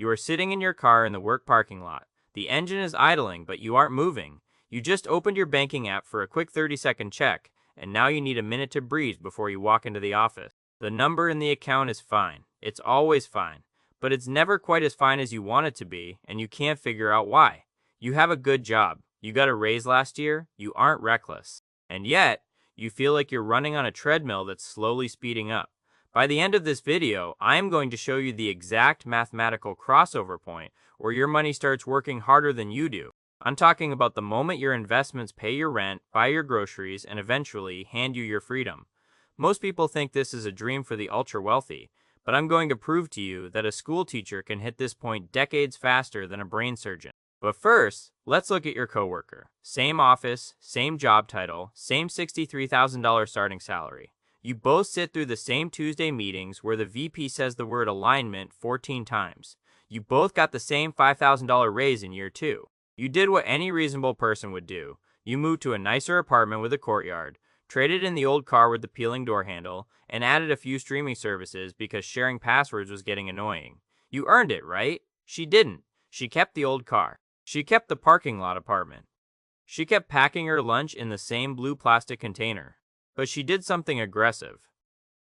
You are sitting in your car in the work parking lot. The engine is idling, but you aren't moving. You just opened your banking app for a quick 30-second check, and now you need a minute to breathe before you walk into the office. The number in the account is fine. It's always fine. But it's never quite as fine as you want it to be, and you can't figure out why. You have a good job. You got a raise last year. You aren't reckless. And yet, you feel like you're running on a treadmill that's slowly speeding up. By the end of this video, I am going to show you the exact mathematical crossover point where your money starts working harder than you do. I'm talking about the moment your investments pay your rent, buy your groceries, and eventually hand you your freedom. Most people think this is a dream for the ultra-wealthy, but I'm going to prove to you that a school teacher can hit this point decades faster than a brain surgeon. But first, let's look at your coworker. Same office, same job title, same $63,000 starting salary. You both sit through the same Tuesday meetings where the VP says the word alignment 14 times. You both got the same $5,000 raise in year 2. You did what any reasonable person would do. You moved to a nicer apartment with a courtyard, traded in the old car with the peeling door handle, and added a few streaming services because sharing passwords was getting annoying. You earned it, right? She didn't. She kept the old car. She kept the parking lot apartment. She kept packing her lunch in the same blue plastic container. But she did something aggressive.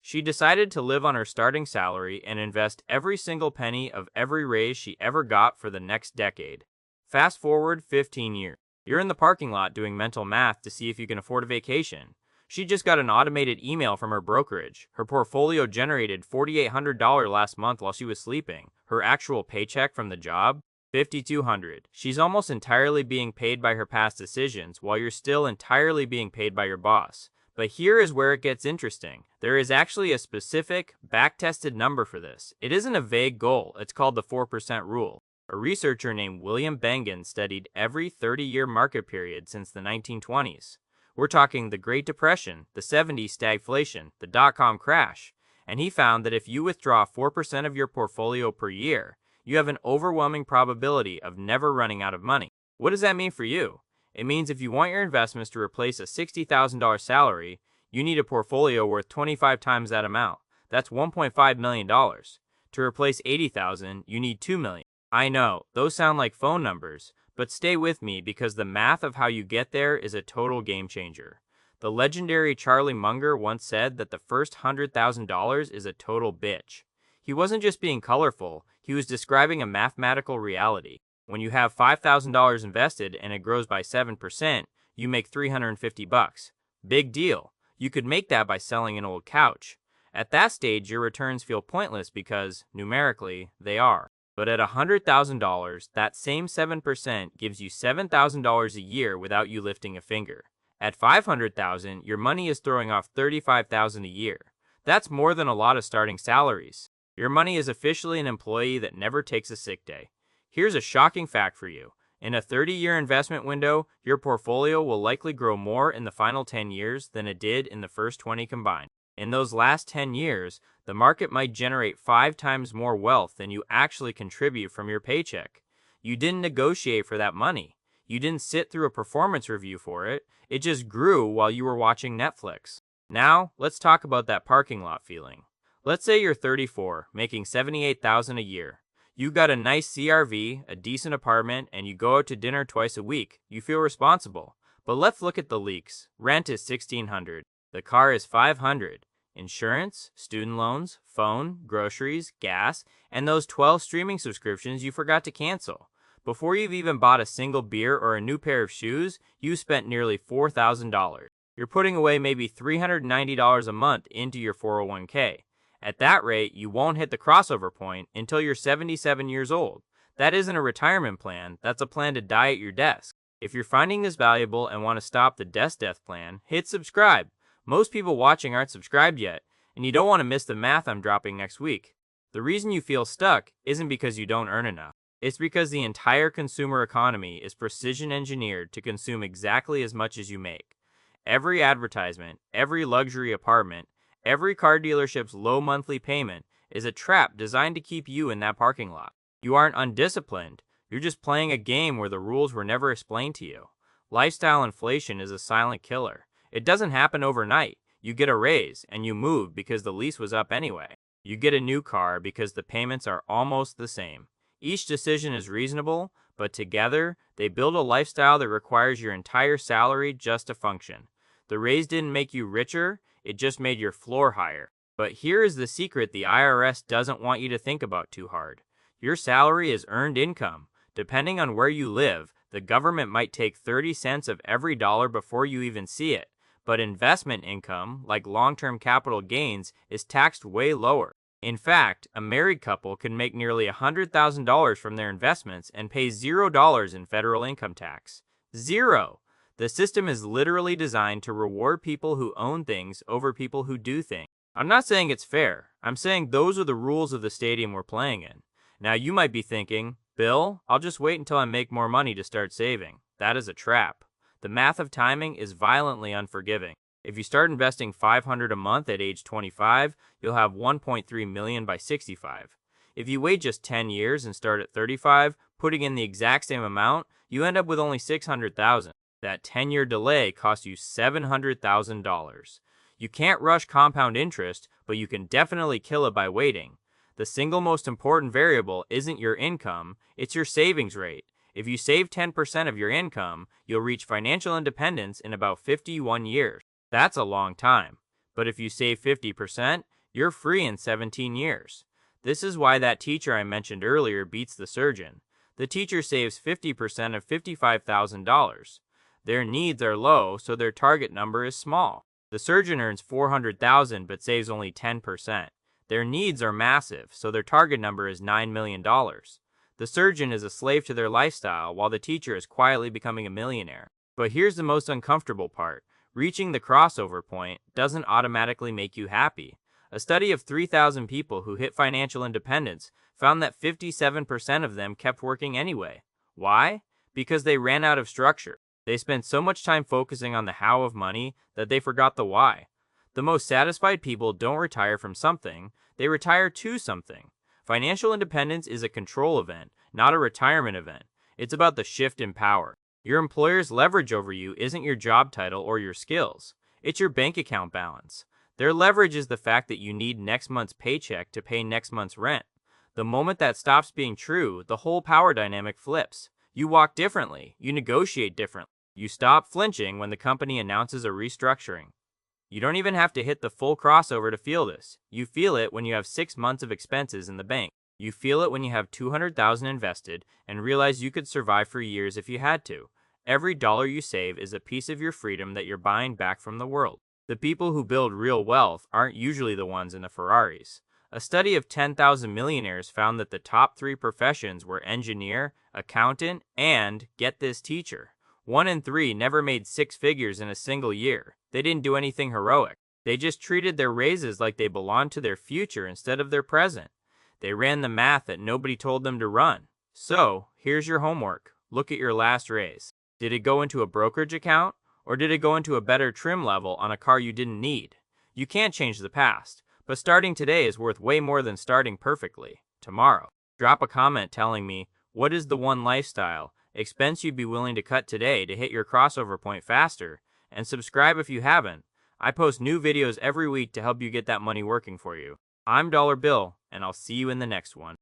She decided to live on her starting salary and invest every single penny of every raise she ever got for the next decade. Fast forward 15 years. You're in the parking lot doing mental math to see if you can afford a vacation. She just got an automated email from her brokerage. Her portfolio generated $4,800 last month while she was sleeping. Her actual paycheck from the job? $5,200. She's almost entirely being paid by her past decisions while you're still entirely being paid by your boss. But here is where it gets interesting. There is actually a specific, back-tested number for this. It isn't a vague goal. It's called the 4% rule. A researcher named William Bengen studied every 30-year market period since the 1920s. We're talking the Great Depression, the 70s stagflation, the dot-com crash. And he found that if you withdraw 4% of your portfolio per year, you have an overwhelming probability of never running out of money. What does that mean for you? It means if you want your investments to replace a $60,000 salary, you need a portfolio worth 25 times that amount. That's $1.5 million. To replace $80,000, you need $2 million. I know, those sound like phone numbers, but stay with me because the math of how you get there is a total game changer. The legendary Charlie Munger once said that the first $100,000 is a total bitch. He wasn't just being colorful, he was describing a mathematical reality. When you have $5,000 invested and it grows by 7%, you make $350. Big deal. You could make that by selling an old couch. At that stage, your returns feel pointless because, numerically, they are. But at $100,000, that same 7% gives you $7,000 a year without you lifting a finger. At $500,000, your money is throwing off $35,000 a year. That's more than a lot of starting salaries. Your money is officially an employee that never takes a sick day. Here's a shocking fact for you. In a 30-year investment window, your portfolio will likely grow more in the final 10 years than it did in the first 20 combined. In those last 10 years, the market might generate 5 times more wealth than you actually contribute from your paycheck. You didn't negotiate for that money. You didn't sit through a performance review for it. It just grew while you were watching Netflix. Now, let's talk about that parking lot feeling. Let's say you're 34, making $78,000 a year. You got a nice CRV, a decent apartment, and you go out to dinner twice a week. You feel responsible. But let's look at the leaks. Rent is $1,600. The car is $500. Insurance, student loans, phone, groceries, gas, and those 12 streaming subscriptions you forgot to cancel. Before you've even bought a single beer or a new pair of shoes, you spent nearly $4,000. You're putting away maybe $390 a month into your 401k. At that rate, you won't hit the crossover point until you're 77 years old. That isn't a retirement plan, that's a plan to die at your desk. If you're finding this valuable and want to stop the desk death plan, hit subscribe. Most people watching aren't subscribed yet, and you don't want to miss the math I'm dropping next week. The reason you feel stuck isn't because you don't earn enough. It's because the entire consumer economy is precision engineered to consume exactly as much as you make. Every advertisement, every luxury apartment, every car dealership's low monthly payment is a trap designed to keep you in that parking lot. You aren't undisciplined. You're just playing a game where the rules were never explained to you. Lifestyle inflation is a silent killer. It doesn't happen overnight. You get a raise and you move because the lease was up anyway. You get a new car because the payments are almost the same. Each decision is reasonable, but together, they build a lifestyle that requires your entire salary just to function. The raise didn't make you richer, it just made your floor higher. But here is the secret the IRS doesn't want you to think about too hard. Your salary is earned income. Depending on where you live, the government might take 30 cents of every dollar before you even see it. But investment income, like long-term capital gains, is taxed way lower. In fact, a married couple can make nearly $100,000 from their investments and pay $0 in federal income tax. Zero! The system is literally designed to reward people who own things over people who do things. I'm not saying it's fair. I'm saying those are the rules of the stadium we're playing in. Now you might be thinking, Bill, I'll just wait until I make more money to start saving. That is a trap. The math of timing is violently unforgiving. If you start investing $500 a month at age 25, you'll have $1.3 million by 65. If you wait just 10 years and start at 35, putting in the exact same amount, you end up with only $600,000. That 10-year delay costs you $700,000. You can't rush compound interest, but you can definitely kill it by waiting. The single most important variable isn't your income, it's your savings rate. If you save 10% of your income, you'll reach financial independence in about 51 years. That's a long time. But if you save 50%, you're free in 17 years. This is why that teacher I mentioned earlier beats the surgeon. The teacher saves 50% of $55,000. Their needs are low, so their target number is small. The surgeon earns $400,000 but saves only 10%. Their needs are massive, so their target number is $9 million. The surgeon is a slave to their lifestyle, while the teacher is quietly becoming a millionaire. But here's the most uncomfortable part. Reaching the crossover point doesn't automatically make you happy. A study of 3,000 people who hit financial independence found that 57% of them kept working anyway. Why? Because they ran out of structure. They spent so much time focusing on the how of money that they forgot the why. The most satisfied people don't retire from something, they retire to something. Financial independence is a control event, not a retirement event. It's about the shift in power. Your employer's leverage over you isn't your job title or your skills. It's your bank account balance. Their leverage is the fact that you need next month's paycheck to pay next month's rent. The moment that stops being true, the whole power dynamic flips. You walk differently. You negotiate differently. You stop flinching when the company announces a restructuring. You don't even have to hit the full crossover to feel this. You feel it when you have 6 months of expenses in the bank. You feel it when you have $200,000 invested and realize you could survive for years if you had to. Every dollar you save is a piece of your freedom that you're buying back from the world. The people who build real wealth aren't usually the ones in the Ferraris. A study of 10,000 millionaires found that the top 3 professions were engineer, accountant, and, get this, teacher. 1 in 3 never made 6 figures in a single year. They didn't do anything heroic. They just treated their raises like they belonged to their future instead of their present. They ran the math that nobody told them to run. So, here's your homework. Look at your last raise. Did it go into a brokerage account? Or did it go into a better trim level on a car you didn't need? You can't change the past, but starting today is worth way more than starting perfectly tomorrow. Drop a comment telling me, what is the one lifestyle expense you'd be willing to cut today to hit your crossover point faster? And subscribe if you haven't. I post new videos every week to help you get that money working for you. I'm Dollar Bill, and I'll see you in the next one.